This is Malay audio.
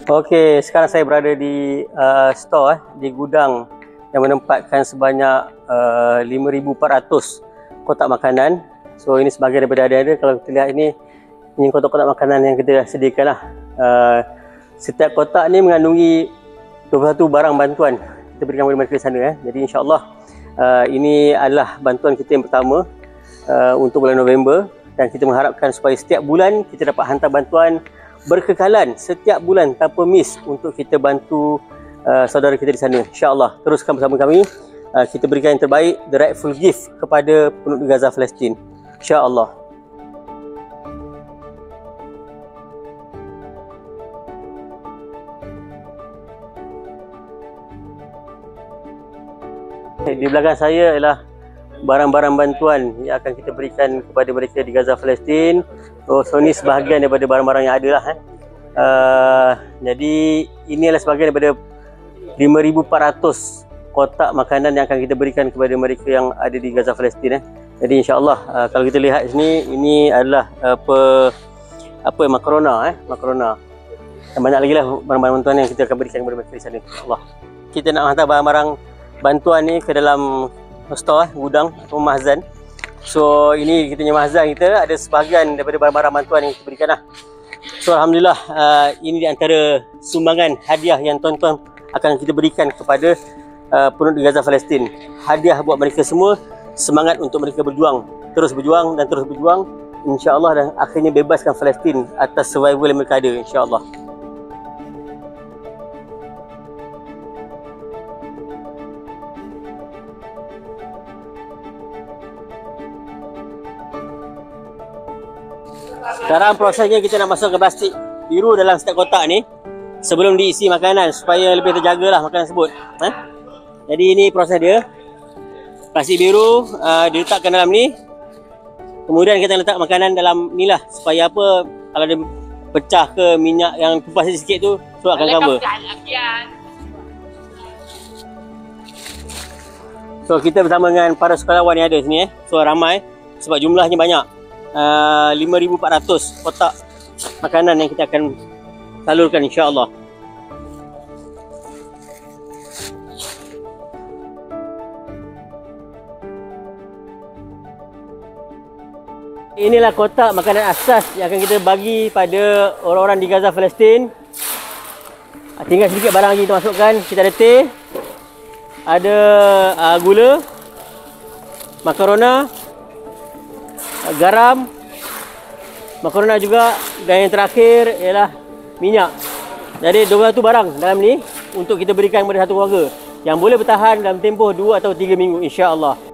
Okey, sekarang saya berada di store di gudang yang menempatkan sebanyak 5,400 kotak makanan. So ini sebahagian daripada ada-ada. Kalau kita lihat ini kotak-kotak makanan yang kita sediakan lah. Setiap kotak ni mengandungi 21 barang bantuan kita berikan kepada mereka di sana. Jadi insya-Allah ini adalah bantuan kita yang pertama untuk bulan November, dan kita mengharapkan supaya setiap bulan kita dapat hantar bantuan berkekalan setiap bulan tanpa miss untuk kita bantu saudara kita di sana. InsyaAllah teruskan bersama kami. Kita berikan yang terbaik, the rightful gift kepada penduduk Gaza Palestin. InsyaAllah. Di belakang saya ialah barang-barang bantuan yang akan kita berikan kepada mereka di Gaza Palestin. So ini sebahagian daripada barang-barang yang ada lah. Jadi ini adalah sebahagian daripada 5,400 kotak makanan yang akan kita berikan kepada mereka yang ada di Gaza Palestin. Jadi insya-Allah kalau kita lihat sini, ini adalah makarona. Makarona. Dan banyak lagi lah barang-barang bantuan yang kita akan berikan kepada mereka di sana. InsyaAllah. Kita nak hantar barang-barang bantuan ni ke dalam store, gudang atau mahzan. So ini kita punya mahzan, kita ada sebahagian daripada barang-barang bantuan yang kita berikan lah. So alhamdulillah, ini di antara sumbangan hadiah yang tuan-tuan akan kita berikan kepada penduduk Gaza Palestin. Hadiah buat mereka semua, semangat untuk mereka berjuang, terus berjuang dan terus berjuang, insya-Allah, dan akhirnya bebaskan Palestin atas survival yang mereka ada, insya-Allah. Sekarang prosesnya kita nak masukkan plastik biru dalam setiap kotak ni sebelum diisi makanan supaya lebih terjagalah makanan tersebut. Jadi ini proses dia. Plastik biru diletakkan dalam ni. Kemudian kita letak makanan dalam ni lah, supaya apa, kalau dia pecah ke minyak yang tumpah sikit tu, so akan cover. So kita bersama dengan para sukarelawan yang ada sini. So ramai sebab jumlahnya banyak. 5,400 kotak makanan yang kita akan salurkan, insya-Allah. Inilah kotak makanan asas yang akan kita bagi pada orang-orang di Gaza Palestin. Tinggal sedikit barang lagi kita masukkan. Kita ada teh, ada gula, makarona, garam, makarona juga, dan yang terakhir ialah minyak. Jadi 200 barang dalam ni untuk kita berikan kepada satu keluarga yang boleh bertahan dalam tempoh 2 atau 3 minggu, insya-Allah.